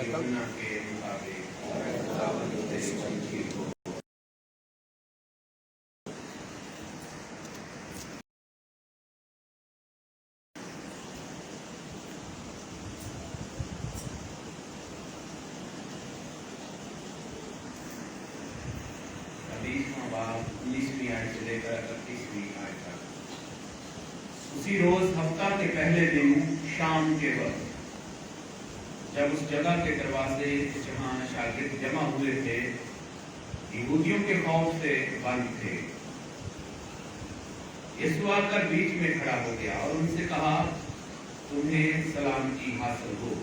योजना के मुताबिक खुदावंद तेरी तमजीद हो। बाब 19वीं आयत से लेकर 31वीं आयत तक। उसी रोज हफ्ता के पहले दिन शाम के वक्त जब उस जगह के दरवाजे जहां शागिर्द जमा हुए थे यहूदियों के खौफ से बंद थे, यीशु आकर बीच में खड़ा हो गया और उनसे कहा, तुम्हें सलामती हासिल हो।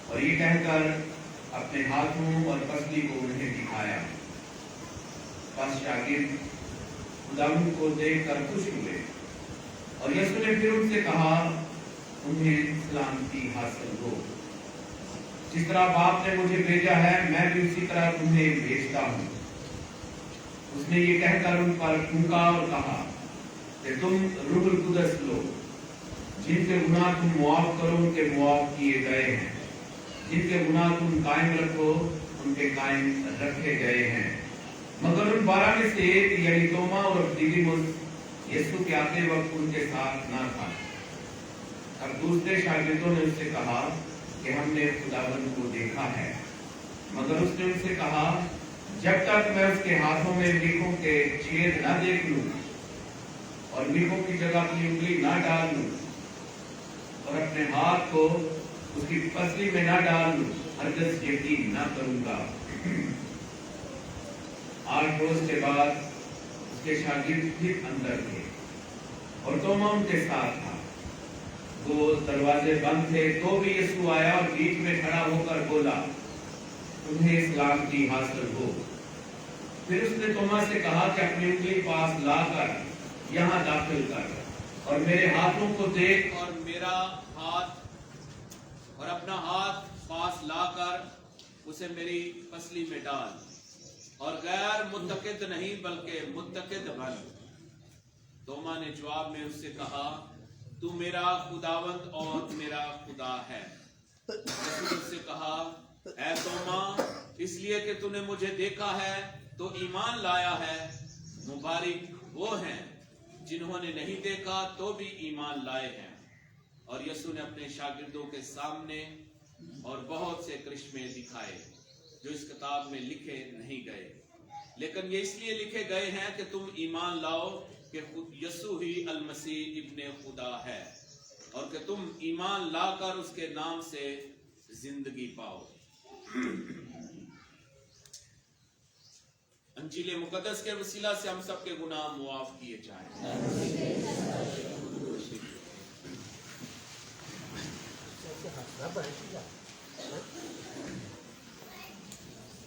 और ये कहकर अपने हाथों और पसली को उन्हें दिखाया। बस शागिर्द खुदावंद को देखकर खुश हुए और यीशु ने फिर उनसे कहा, तुम्हें सलामती हासिल हो। जिस तरह बाप ने मुझे भेजा है मैं भी उसी तरह तुम्हें भेजता हूँ। उसने ये कहकर उन पर फूंका और कहा कि तुम रूहुल कुदस लो। जिनके गुनाह तुम मुआफ करो उनके मुआफ किए गए हैं, जिनके गुनाह तुम कायम रखो उनके कायम रखे गए हैं। मगर उन 12 में से एक यानी तोमा और दिदिमुस यीशु के आते वक्त उनके साथ न था। अब दूसरे शागिर्दों ने उससे कहा कि हमने खुदावंद को देखा है। मगर उसने उनसे कहा, जब तक मैं उसके हाथों में मीखों के छेद न देख लूं और मीखों की जगह अपनी उंगली न डाल लूं और अपने हाथ को उसकी पसली में न डाल लूं, हरगिज़ यकीन न करूंगा। 8 रोज के बाद उसके शागिर्द फिर अंदर थे और तोमा उनके साथ था। वो दरवाजे बंद थे तो भी यीशु आया और बीच में खड़ा होकर बोला, तुम्हें सलामती हासिल हो। फिर उसने तोमा से कहा कि अपनी उंगली पास लाकर यहाँ दाखिल कर और मेरे हाथों को देख और मेरा हाथ और अपना हाथ पास लाकर उसे मेरी पसली में डाल और गैर मुत्तकिद नहीं बल्कि मुत्तकिद बन। तोमा ने जवाब में उससे कहा, तू मेरा खुदावंद और मेरा खुदा है। यीशु ने उससे कहा, ऐ तोमा, इसलिए कि तूने मुझे देखा है तो ईमान लाया है। मुबारक वो हैं जिन्होंने नहीं देखा तो भी ईमान लाए हैं। और यीशु ने अपने शागिर्दों के सामने और बहुत से करिश्मे दिखाए जो इस किताब में लिखे नहीं गए, लेकिन ये इसलिए लिखे गए हैं कि तुम ईमान लाओ कि यीशु ही अल मसीह इब्ने खुदा है और कि तुम ईमान लाकर उसके नाम से जिंदगी पाओ। अंजील मुकद्दस के वसीला से हम सबके गुनाह मुआफ किए जाएं।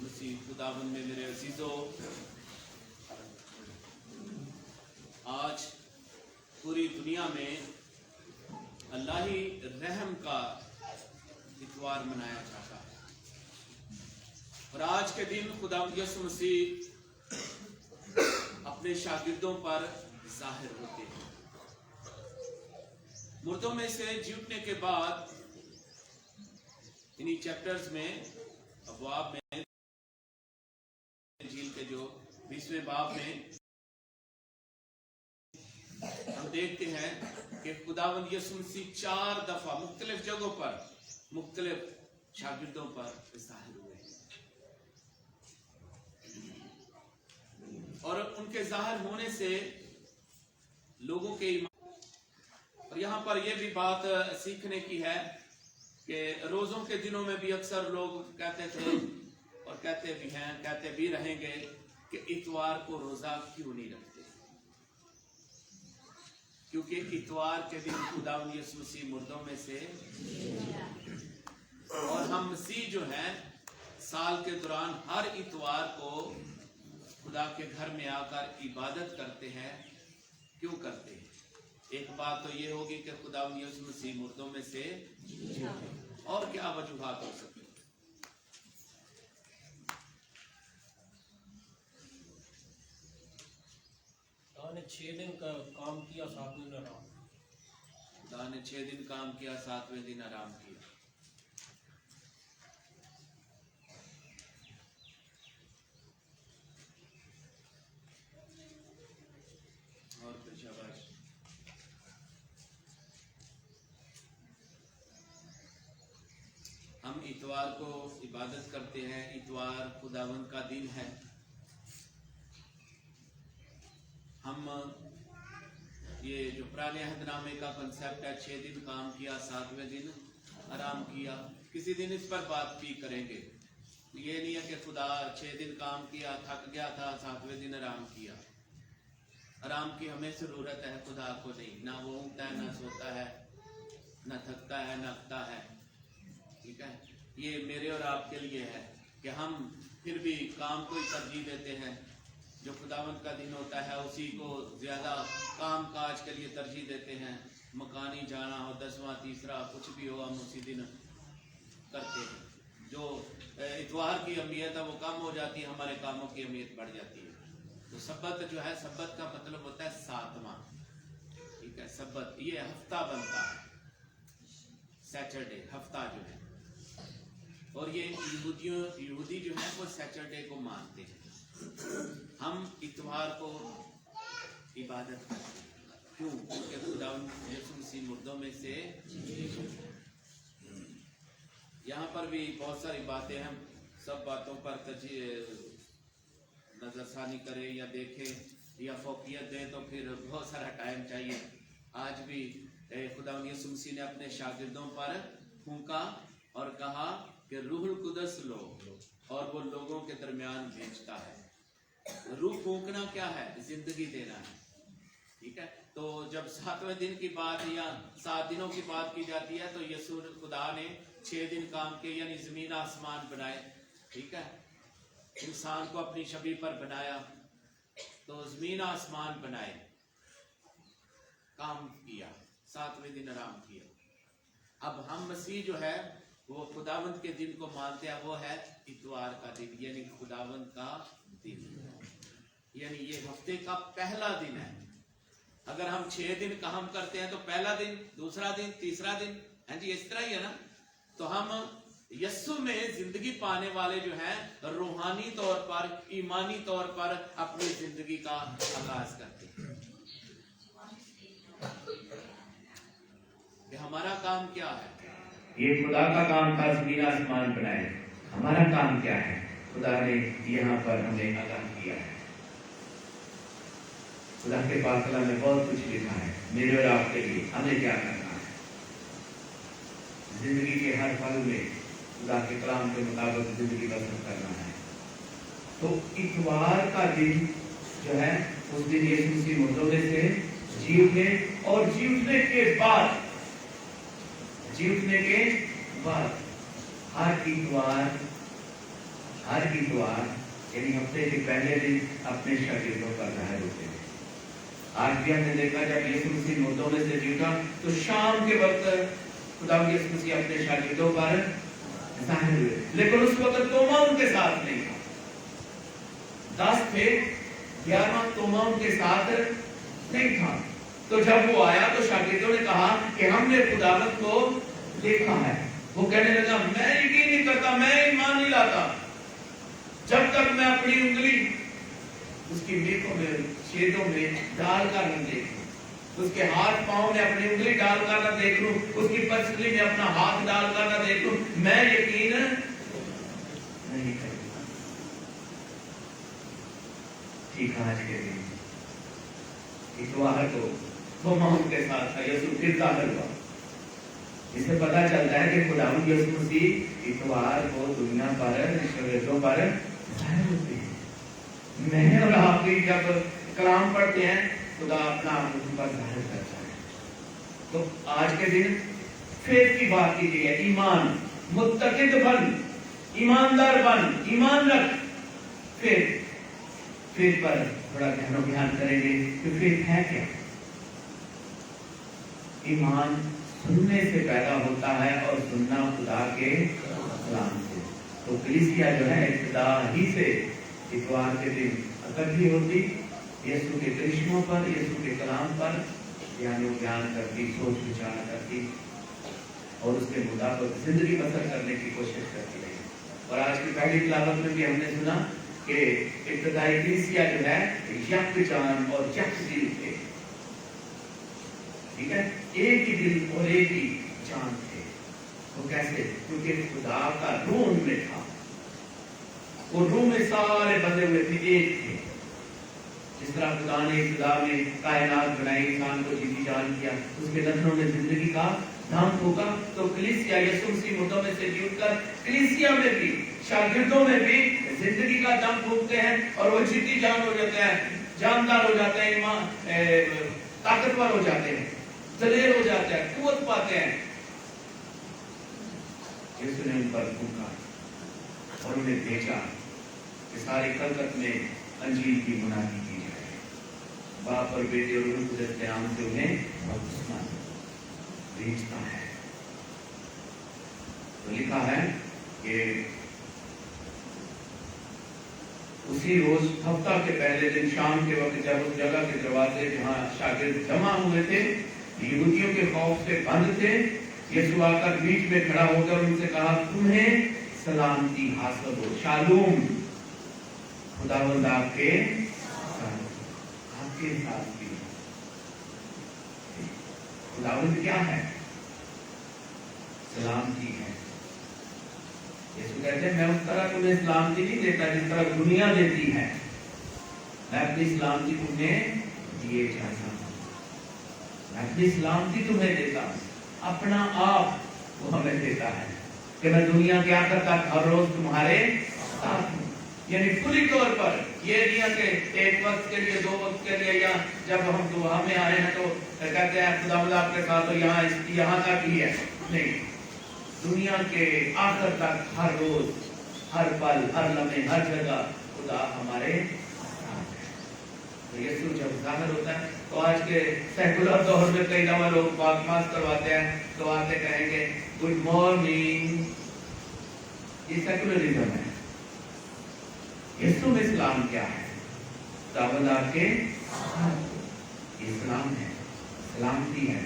मसीह खुदावंद में मेरे अजीजों, आज पूरी दुनिया में अल्लाही रहम का इतवार मनाया जाता है और आज के दिन खुदावंद यीशु मसीह अपने शागिर्दों पर जाहिर होते हैं। मुर्दों में से जीतने के बाद इन्हीं चैप्टर्स में अबवाब में इंजील के जो 20वें बाब में हम देखते हैं कि खुदावंद यीशु मसीह 4 दफा मुख्तलिफ जगहों पर मुख्तलिफ शागिर्दों पर जाहिर हुए और उनके जाहिर होने से लोगों के ईमान। और यहाँ पर यह भी बात सीखने की है कि रोजों के दिनों में भी अक्सर लोग कहते थे और कहते भी हैं, कहते भी रहेंगे कि इतवार को रोजा क्यों नहीं रखते, क्योंकि इतवार के दिन खुदावंद यीशु मसीह मुर्दों में से और हम मसीह जो हैं साल के दौरान हर इतवार को खुदा के घर में आकर इबादत करते हैं। क्यों करते हैं? एक बात तो ये होगी कि खुदावंद यीशु मसीह मुर्दों में से और क्या वजूहात हो सकती। खुदा ने 6 दिन का काम किया, 7वें दिन आराम। खुदा ने 6 दिन काम किया, 7वें दिन आराम किया। इतवार को इबादत करते हैं। इतवार खुदावंद का दिन है। हम ये जो पुराने अहदनामे का कंसेप्ट है, 6 दिन काम किया, 7वें दिन आराम किया, किसी दिन इस पर बात भी करेंगे। ये नहीं है कि खुदा 6 दिन काम किया, थक गया था, 7वें दिन आराम किया। आराम की हमें ज़रूरत है, खुदा को नहीं। ना वो ऊँगता है, ना सोता है, ना थकता है, ना अकता है। ठीक है, ये मेरे और आपके लिए है कि हम फिर भी काम को ही तरजीह देते हैं। जो खुदावंद का दिन होता है उसी को ज़्यादा काम काज के लिए तरजीह देते हैं। मकानी जाना हो, 10वां, तीसरा, कुछ भी हो, हम उसी दिन करते हैं। जो इतवार की अहमियत है वो कम हो जाती है, हमारे कामों की अहमियत बढ़ जाती है। तो सब्बत जो है, सब्बत का मतलब होता है 7वां। ठीक है, सब्बत ये हफ्ता बनता है, सैटरडे हफ्ता जो है। और ये यहूदी जो है वो सैटरडे को मानते हैं। हम इतवार को इबादत करते हैं। क्यों? क्योंकि खुदावंद यीशु मसीह मुर्दों में से यहाँ पर भी बहुत सारी बातें हैं। सब बातों पर नजरसानी करें या देखें या फौकियत दें तो फिर बहुत सारा टाइम चाहिए। आज भी खुदावंद यीशु मसीह ने अपने शागिर्दों पर फूंका और कहा कि रूहुल कुदस लो, और वो लोगों के दरमियान भेजता है। रूह फूंकना क्या है? जिंदगी देना है। ठीक है, तो जब 7वें दिन की बात या 7 दिनों की बात की जाती है तो यीशु खुदा ने 6 दिन काम किए, यानी जमीन आसमान बनाए। ठीक है, इंसान को अपनी छवि पर बनाया, तो जमीन आसमान बनाए, काम किया, 7वें दिन आराम किया। अब हम मसीह जो है वो खुदावंद के दिन को मानते हैं, वो है इतवार का दिन, यानी खुदावंद का दिन, यानी ये हफ्ते का पहला दिन है। अगर हम 6 दिन काम करते हैं तो पहला दिन, दूसरा दिन, तीसरा दिन, है जी, इस तरह ही है ना। तो हम यस्सु में जिंदगी पाने वाले जो हैं रूहानी तौर पर, ईमानी तौर पर अपनी जिंदगी का आगाज करते हैं। कि हमारा काम क्या है? ये खुदा का काम था जमीन आसमान बनाए। हमारा काम क्या है? खुदा ने यहाँ पर हमें आगाह किया है। खुदा के पाक कलाम में बहुत कुछ लिखा है मेरे और आपके लिए। हमें क्या करना है? जिंदगी के हर पल में खुदा के कलाम के मुताबिक जिंदगी बसर करना है। तो इतवार का दिन जो है, उस दिन यीशु मसीह मुर्दों में से जी उठे, और जी उठने के बाद हर इतवार यानी हफ्ते के पहले दिन अपने शागिर्दों पर जाहिर होते हैं। आज भी हमने देखा जब यीशु मसीह मुर्दों में से जी उठा तो शाम के वक्त खुदा यीशु मसीह अपने शागिर्दों पर जाहिर हुए, लेकिन उस वक्त तोमा उनके साथ नहीं था। 10 थे, 11वां तोमा उनके साथ नहीं था। तो जब वो आया तो शागिर्दों ने कहा कि हमने खुदावंद को देखा है। वो कहने लगा, मैं यकीन नहीं करता, मैं ईमान नहीं लाता जब तक मैं अपनी उंगली उसकी नेकों में, छेदों में डालकर न देखूं, उसके हाथ पांव में अपनी उंगली डालकर न देख लूं, उसकी पसली में अपना हाथ डालकर न देख लूं, मैं यकीन नहीं करता। ठीक आज के दिन इतवार को तोमा उनके साथ था, यीशु फिर दाखिल हुआ। इससे पता चलता है कि खुदावंद यीशु मसीह इतवार को दुनिया पर, शागिर्दों पर जाहिर होते हैं। मैं और आप भी जब कलाम पढ़ते हैं खुदा अपना आप उन पर जाहिर करता है। तो आज के दिन फेथ की बात की गई है। ईमान, मुत्तकिद बन, ईमानदार बन, ईमान रख। फेथ पर थोड़ा ध्यान करेंगे कि फेथ है क्या। ईमान सुनने से पैदा होता है और सुनना खुदा के कलाम से। तो कलीसिया जो है इब्तिदा ही से इतवार के दिन इकट्ठी होती, यीशु के करिश्मों पर, यीशु के कलाम पर यानी ज्ञान करती, सोच विचार करती और उसके मुताबिक जिंदगी बसर करने की कोशिश करती रही। और आज की पहली तिलावत में भी हमने सुना कि इब्तिदाई कलीसिया जो है यकजान और यकदिल थे। ठीक है, एक ही दिल और एक ही जान थे। वो कैसे? क्योंकि खुदा का रूह उनमें था। वो रूह में सारे बंधे हुए थे, एक थे। जिस तरह खुदा ने इब्तिदा में कायनात बनाई, इंसान को जीती जान किया, उसके नथनों में जिंदगी का दाम होगा, तो कलीसिया यीशु मसीह मुर्दों में से जी उठकर कलीसिया में भी, शागिर्दों में भी जिंदगी का दम फूंकते हैं और वो जीती जान हो जाते हैं, जानदार हो जाते हैं, ताकतवर हो जाते हैं, दलेर हो जाते हैं, कुव्वत पाते हैं। यीशु ने उन पर फूंका और उन्हें भेजा कि सारी खलकत में अंजील की मुनादी की जाए। बाप और बेटे और रूह कुदरत के नाम से उन्हें बपतिस्मा भेजता है। तो लिखा है कि उसी रोज हफ्ता के पहले दिन शाम के वक्त जब उस जगह के दरवाजे जहां शागिर्द जमा हुए थे, यहूदियों के खौफ से बंद थे, यीशु आकर बीच में खड़ा होकर उनसे कहा, तुम्हें सलामती हासिल हो। शालूम, खुदावंद आपके साथ भी। खुदावंद क्या है? सलामती है। यीशु कहते हैं, मैं उस तरह तुम्हें सलामती नहीं देता जिस तरह दुनिया देती है। मैं अपनी सलामती तुम्हें दिए जाता हूं। मैं अपनी सलामती तुम्हें देता हूं। अपना आप वो हमें देता है कि मैं दुनिया के आखिर तक हर रोज तुम्हारे साथ हूं। यानी पूरी तौर पर ये नहीं कि एक वक्त के लिए, 2 वक्त के लिए, या जब हम दुआ में आए हैं तो कहते हैं खुदावंद आपके साथ, तो यहाँ तक ही है। नहीं, दुनिया के आखिर तक हर रोज, हर पल, हर लम्हे, हर जगह खुदा हमारे साथ है। तो यीशु जब जाहिर होता है तो आज के सेकुलर दौर में कई दफा लोग बात करवाते हैं तो आते कहेंगे गुड मॉर्निंग। ये सेकुलरिज्म है। यीशु में इस्लाम क्या है? खुदावंद आपके इस्लाम है, सलामती है।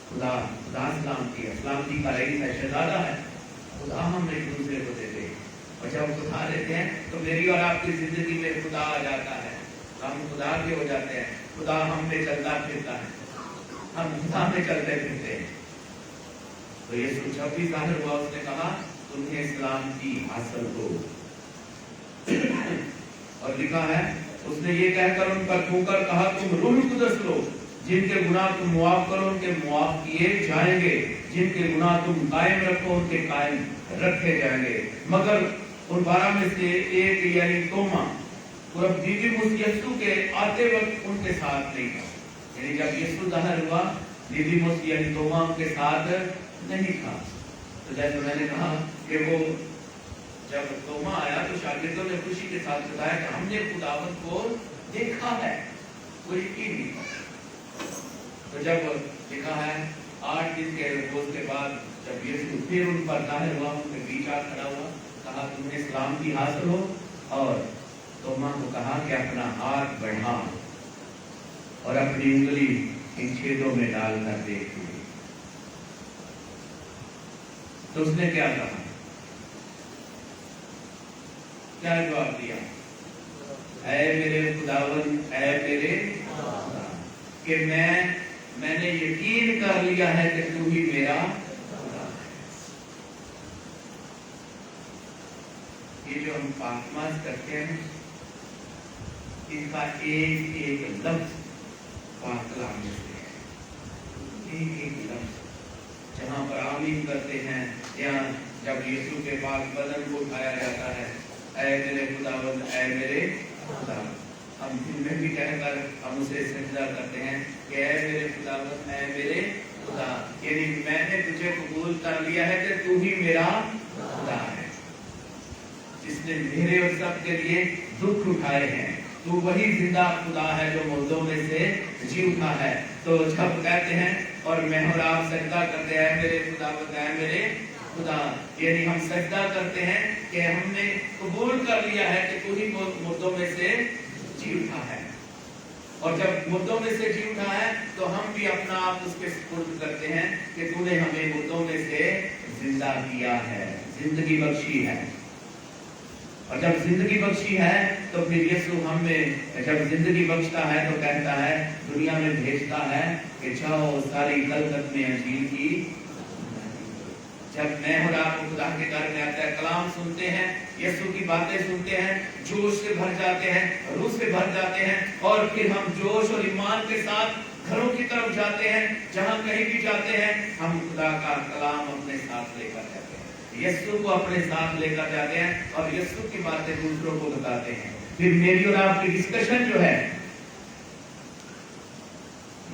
खुदा सलामती है, सलामती का रईस है, शहजादा है। खुदा हम एक दूसरे को देते हैं और जब खुदा देते हैं तो मेरी और आपकी जिंदगी में खुदा आ जाता है, हम खुदा के हो जाते हैं। खुदा हम में चलता फिरता है, हम खुदा में चलते फिरते हैं। तो यीशु जब भी जाहिर हुआ उसने कहा तुम्हें सलामती हासिल हो। और लिखा है उसने ये कहकर उन पर फूंकर कहा, तुम रूह कुदस लो। जिनके गुनाह तुम मुआफ करो उनके मुआफ किए जाएंगे, जिनके गुनाह तुम कायम रखो उनके कायम रखे जाएंगे। मगर उन 12 में से एक यानी तोमा और दिदिमुस यीशु के आते वक्त उनके साथ नहीं था। यानी जब यीशु जाहिर हुआ दिदिमुस यानी तोमा उनके साथ नहीं था। तो जैसे मैंने कहा कि वो जब तोमा आया तो शागिर्दों ने खुशी के साथ बताया कि हमने खुदावंद को देखा है। वो यकीन नहीं था। तो जब लिखा है 8 दिन के रोज के बाद जब यीशु फिर उन पर जाहिर हुआ, उनके बीच आ खड़ा हुआ, कहा तुम्हें सलामती हासिल हो। और तोमा को कहा कि अपना हाथ बढ़ा और अपनी उंगली इन छेदों में डालकर देख। तो उसने क्या कहा? क्या जवाब दिया? ऐ मेरे खुदावंद, ऐ मेरे खुदा, कि मैंने यकीन कर लिया है कि तू ही मेरा खुदा है। ये जो हम पाकमाज करते हैं इनका एक एक लफ्ज पाक कलाम में से है। एक एक लफ्ज जहां पर आमीन करते हैं या जब यीशु के पास बदन को उठाया जाता है, ऐ मेरे खुदावंद, ऐ मेरे खुदा, हम दिल में भी कहकर हम उसे सजदा करते हैं कि ऐ मेरे खुदावंद, ऐ मेरे खुदा, यानी मैंने तुझे कबूल कर लिया है कि तू ही मेरा खुदा है, जिसने मेरे और सबके लिए दुख उठाए हैं। तू वही जिंदा खुदा है जो मुर्दों में से जी उठा है। तो जब कहते हैं और मैं और आप सजदा करते हैं मेरे खुदावंद, ऐ मेरे खुदा, यानी हम सजदा करते हैं कि हमने कबूल कर लिया है कि तू ही मुर्दों में से जी उठा है। और जब मुर्दों में से जी उठा है तो हम भी अपना आप उसके सुपुर्द करते हैं कि तूने हमें मुर्दों में से जिंदा किया है, जिंदगी बख्शी है। और जब जिंदगी बख्शी है तो फिर यीशु हमें जब जिंदगी बख्शता है तो कहता है, दुनिया में भेजता है कि जाओ सारी खलकत में अंजील की, जब मैं और आप खुदा के घर में आते हैं, कलाम सुनते हैं, यीशु की बातें सुनते हैं, जोश से भर जाते हैं, रूह से भर जाते हैं, और फिर हम जोश और ईमान के साथ घरों की तरफ जाते हैं। जहां कहीं भी जाते हैं, हम खुदा का कलाम अपने साथ लेकर जाते हैं, यीशु को अपने साथ लेकर जाते हैं, और यीशु की बातें दूसरों को बताते हैं। फिर मेरी और आपकी डिस्कशन जो है,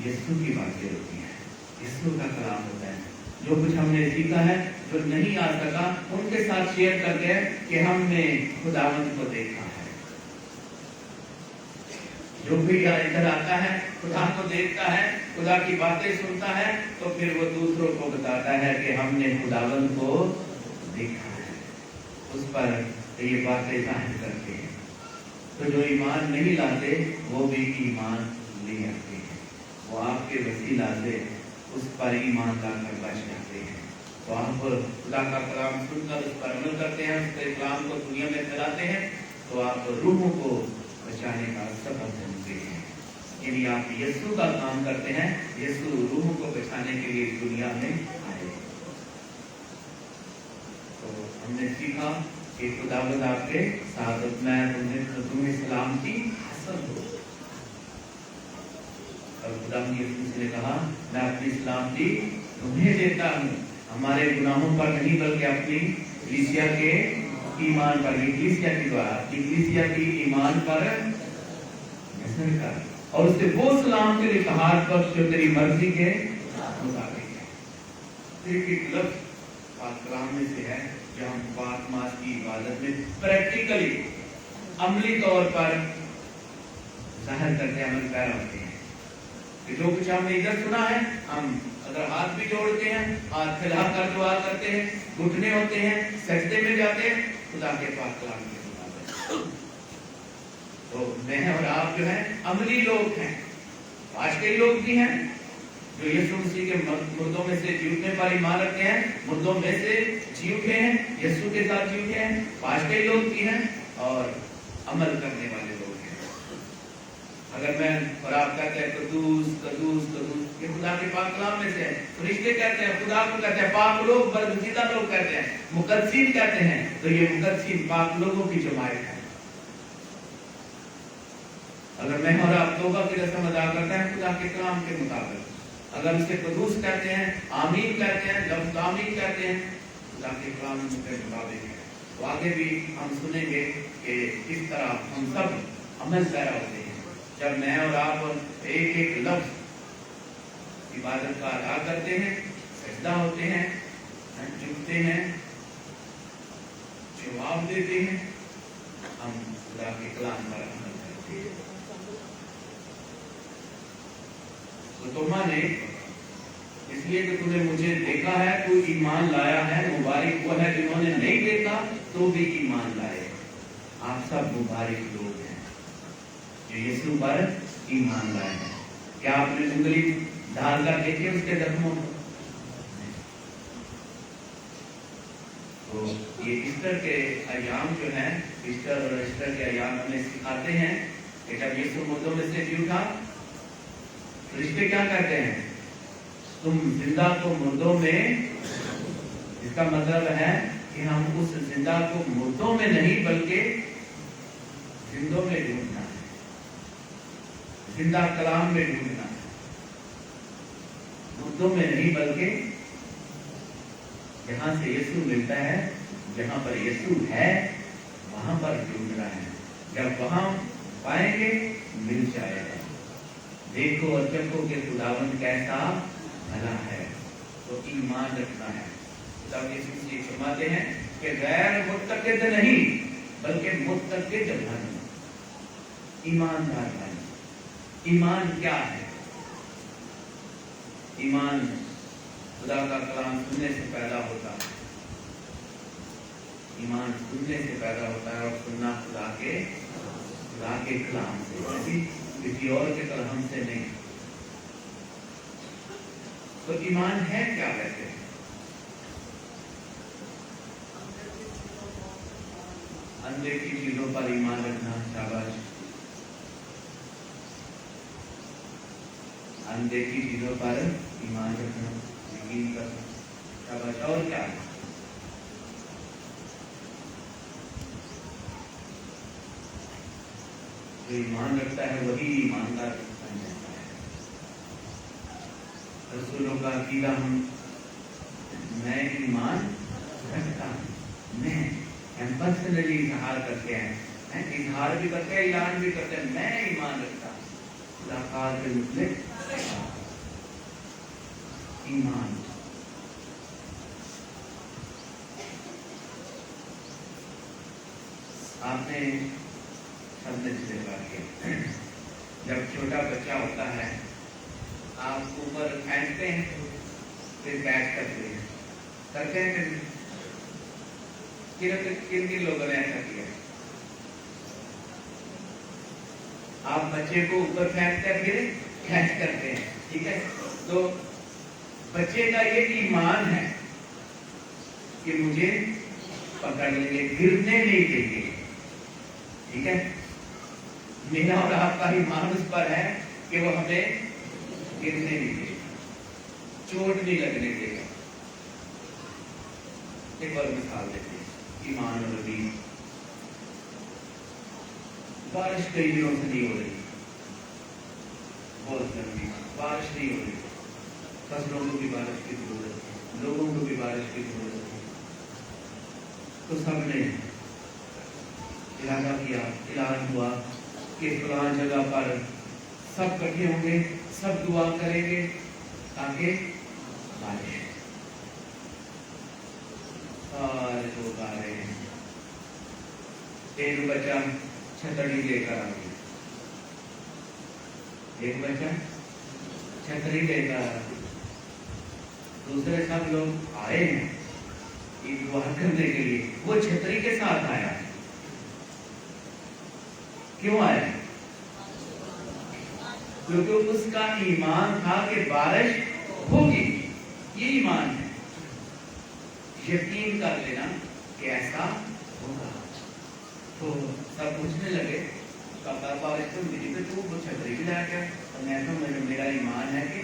यीशु की बातें होती है, यीशु का कलाम होता है। जो कुछ हमने सीखा है, जो नहीं आ सका, उनके साथ शेयर करते हैं कि हमने खुदावंद को देखा है। जो भी इधर आता है, खुदा को देखता है, खुदा की बातें सुनता है, तो फिर वो दूसरों को बताता है कि हमने खुदावंद को देखा है। उस पर ये बातें जाहिर करते हैं। तो जो ईमान नहीं लाते, वो भी ईमान ले आते हैं। वो आपके वसीला से उस पर ईमान लाकर बच जाते हैं। तो आप खुदा का कलाम सुनकर उस पर अमल करते हैं, उसके कलाम को दुनिया में फैलाते हैं, तो आप रूहों को बचाने का सबब बनते हैं। यदि आप यीशु का काम करते हैं, यीशु रूहों को बचाने के लिए दुनिया में आए। तो हमने सीखा कि खुदावंद आपके साथ, मैं तुम्हें सलामती हासिल हो। और खुदा ने कहा, मैं अपनी सलामती तुम्हें देता हूँ, हमारे गुनाहों पर नहीं बल्कि अपनी कलीसिया के ईमान पर, कलीसिया की द्वारा, कलीसिया की ईमान पर कर, और उससे वो सलामती इत्तेहाद बख्श जो तेरी मर्जी के मुताबिक है। सिर्फ एक लफ्ज पाक कलाम में से है, जो हम पाक मास की इबादत में प्रैक्टिकली अमली तौर पर जाहिर करके अमल पैरा होते हैं। कि जो कुछ हमने इधर सुना है, हम अगर हाथ भी जोड़ते हैं, हाथ फैला कर दुआ करते हैं, घुटने होते हैं, सजदे में जाते हैं, खुदा के पाक कलाम के मुताबिक। तो मैं और आप जो है अमली लोग हैं। आज कई लोग भी हैं जो यीशु मसीह के मुर्दों में से जी उठने पर ईमान रखते हैं, मुर्दों में से जी उठे हैं, यीशु के साथ जी उठे हैं। आज कई लोग भी हैं और अमल करने वाले लोग हैं। अगर मैं और आप कहते हैं कदूस कदूस कदूस, ये खुदा के पाक कलाम में से है। फरिश्ते कहते हैं, खुदा को कहते हैं, पाक लोग, बरगुज़ीदा लोग कहते हैं, मुकद्दसीन कहते हैं। तो ये मुकद्दसीन पाक लोगों की जमात है। अगर मैं और आप तौबा की रस्म अदा करते हैं खुदा के कलाम के मुताबिक, अगर उसे कदूस कहते हैं, आमीन कहते हैं, लफ्ज़ आमीन कहते हैं, खुदा के कलाम के मुताबिक है। तो आगे भी हम सुनेंगे कि किस तरह हम सब अमल पैरा होते हैं। जब मैं और आप एक एक लफ्ज इबादत का अदा करते हैं, सजदा होते हैं, झुकते हैं, जवाब देते हैं, हम खुदा के कलाम पर अमल करते हैं। तो तोमा ने इसलिए कि तूने मुझे देखा है, तू ईमान लाया है, मुबारक वो है जिन्होंने नहीं देखा तो भी ईमान लाए। आप सब मुबारक लोग हैं जो यीशु पर ईमान लाए हैं। क्या आपने उंगली डाल कर देखे उसके जख्मों को? तो ये ईस्टर के अयाम जो हैं, ईस्टर और ईस्टर के अयाम हमें सिखाते हैं कि जब यीशु मुर्दों में से जी उठा, फरिश्ते क्या कहते हैं? तुम जिंदा को मुर्दों में, इसका मतलब है कि हम उस जिंदा को मुर्दों में नहीं बल्कि जिंदों में ढूंढना है, जिंदा कलाम में ढूंढना है, मुर्दों में नहीं बल्कि जहां से यीशु मिलता है, जहां पर यीशु है वहां पर ढूंढना है। जब वहां पाएंगे मिल जाएगा। देखो और चखो के खुदावंद कैसा भला है। तो ईमान रखना है। तब यीशु मसीह फरमाते हैं कि गैर मुत्तकिद नहीं बल्कि मुत्तकिद बनो, ईमानदार बनो। ईमान क्या है? ईमान खुदा का कलाम सुनने से पैदा होता है। ईमान सुनने से पैदा होता है और सुनना खुदा के कलाम से, किसी और के कलाम से नहीं। तो ईमान है क्या वैसे? अनदेखी चीजों पर ईमान रखना, शाबाश। अनदेखी चीजों पर ईमान रखना, यकीन करना, शाबाश। और क्या है? जो ईमान रखता है वही ईमानदार बन जाता है। रसूलों का अकीदा मैं ईमान रखता हूँ, हम पर्सनली इजहार करते हैं, इजहार भी करते हैं, ऐलान भी करते हैं, मैं ईमान रखता हूँ। मुलाकात के मुतलिक ईमान। आपने सबने तजुर्बा किया, जब छोटा बच्चा होता है आप ऊपर फेंकते हैं फिर कैच करते हैं किन किन लोगों ने ऐसा किया? आप बच्चे को ऊपर फेंकते हैं फिर कैच करते हैं, ठीक है? तो बच्चे का ये ईमान है कि मुझे पकड़ लेंगे, गिरने नहीं देंगे, ठीक है? मेरा और आपका ईमान उस पर है कि वो हमें गिरने नहीं देगा, चोट नहीं लगने देगा। एक और मिसाल देते हैं, ईमान और अदीन। बारिश कई दिनों से नहीं हो रही, बहुत गर्मी, बारिश नहीं हो रही, फसलों को भी बारिश की जरूरत है, लोगों को भी बारिश की जरूरत है। तो सबने इरादा किया, ऐलान हुआ कि फलां जगह पर सब इकट्ठे होंगे, सब दुआ करेंगे ताकि बारिश। सारे लोग आ रहे हैं, एक बच्चा छतरी लेकर आ गया, एक बच्चा छतरी लेकर आ गया, दूसरे सब लोग आए हैं एक दुआ करने के लिए, वो छतरी के साथ आया। क्यों आया? क्योंकि उसका ईमान था कि बारिश होगी, ये ईमान है। यकीन कर लेना कि ऐसा होगा। तो सब पूछने लगे, कब बारिश तो मिली, तो तू छतरी भी ला गया? तो मैं तो मेरा ईमान है कि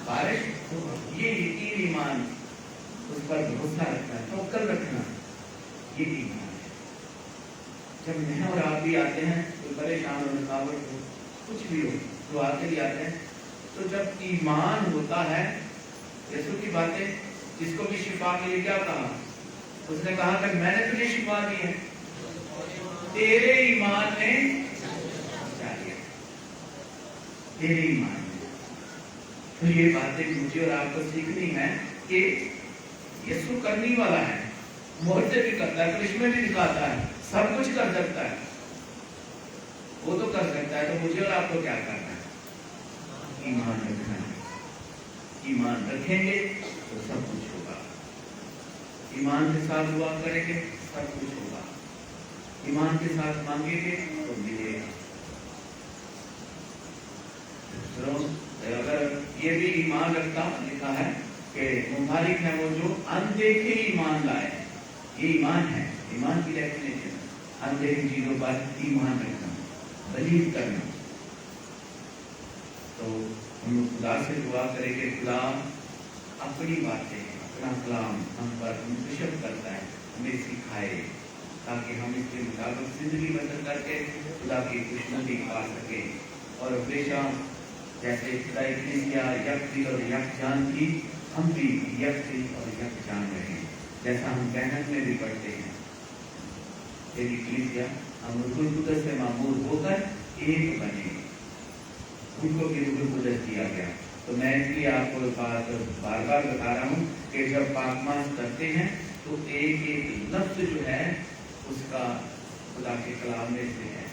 बारिश होगा, ये यकीन ईमान, उस पर भरोसा रखना, तवक्कल रखना, ये ईमान है। जब मैं और आप भी आते हैं तो परेशान हो, रुकावट हो, कुछ भी हो, दुआ के लिए आते हैं, तो जब ईमान होता है, यीशु की बातें, जिसको भी शिफा के लिए क्या कहा? उसने कहा कि मैंने तुझे शिफा दी है, तेरे ईमान ने बचा लिया, तेरे ईमान ने। तो ये बातें मुझे और आपको सीखनी है कि यीशु करने वाला है, मोहब्बत भी करता है, करिश्मे भी दिखाता है, सब कुछ कर सकता है, वो तो कर सकता है। तो मुझे और आपको क्या करना है? ईमान रखना है। ईमान रखेंगे तो सब कुछ होगा, ईमान के साथ दुआ करेंगे सब कुछ होगा, ईमान के साथ मांगेंगे तो मिलेगा। अगर ये भी ईमान रखता, लिखा है कि मुबारक है वो जो अनदेखे ईमान लाए, ये ईमान है। ईमान की डेफिनेशन, अनदेखी चीजों पर ईमान रखना, बिलीव करना। तो हम लोग खुदा से दुआ करेंगे, खुदा अपनी बातें, अपना कलाम हम पर मुंतशिर करता है, हमें सिखाए, ताकि हम इसके मुताबिक जिंदगी बसर करके खुदा की खुशनुदी पा सके। और हमेशा जैसे खुदा कलीसिया यकदिल और यकजान थी, हम भी यकदिल और यकजान रहें। जैसा हम कहनत में भी पढ़ते हैं, तेरी कलीसिया हम रूहुल कुदस से मामूर होकर एक बने, उनको भी रूहुल कुदस दिया गया। तो मैं इसलिए आपको बात बार बार बता रहा हूँ कि जब पाकमास करते हैं तो एक एक लफ्ज जो है उसका खुदा के कलाम में से है।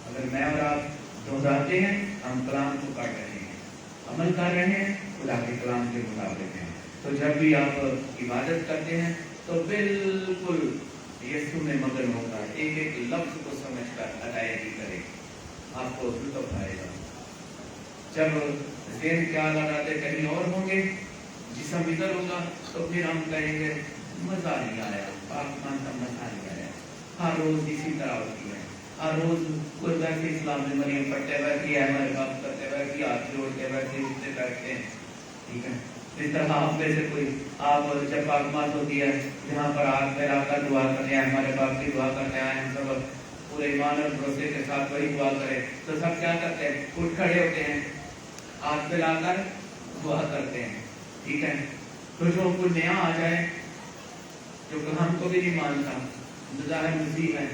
अगर मैं और आप दोहराते हैं, हम कलाम को पढ़ रहे हैं, अमल कर रहे हैं, खुदा के कलाम के मुताबिक हैं। तो जब भी आप इबादत करते हैं तो बिल्कुल यीशु में मगन होकर एक एक लफ्ज को समझकर अदायगी करें, आपको लुत्फ आएगा। जब ज़हन ख्याल लगाते कहीं और होंगे, जिसम इधर होगा, तो फिर हम कहेंगे मजा नहीं आया, पाकमान का मजा नहीं आया। हर रोज इसी तरह होती है, हर रोज कोई वैसे इस्लाम में मरियम पढ़ते बैठी है, हमारे बाप करते बैठी, हाथ जोड़ते बैठे, उठते बैठते हैं, ठीक है। इस तरह आप में से कोई, आप जब पाकमात होती है, यहाँ पर आप मेरा का दुआ करने आए, हमारे बाप की दुआ करने आए, हम सब पूरे ईमान और भरोसे के साथ वही दुआ करें। तो सब क्या करते हैं, उठ खड़े होते हैं, हाथ फैलाकर दुआ करते हैं, ठीक है। तो जो कुछ नया आ जाए जो कि हमको भी नहीं मानता, ज़ाहिर मसीह है,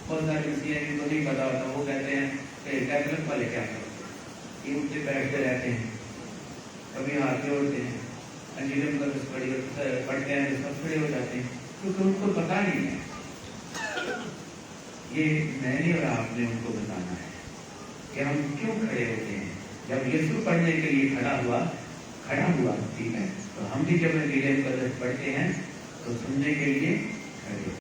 बहुत सारे मसीह हैं जिनको नहीं पता होता, वो कहते हैं कि कैथलिक वाले क्या करते हैं, ये उठते बैठते रहते हैं, कभी हाथ जोड़ते हैं, अंजील पढ़ते हैं तो सब खड़े हो जाते हैं, क्योंकि उनको पता नहीं है। ये मैंने और आपने उनको बताना है कि हम क्यों खड़े होते हैं। जब यीशु पढ़ने के लिए खड़ा हुआ, ठीक है, तो हम भी जब अंजील मुकद्दस पढ़ते हैं तो सुनने के लिए खड़े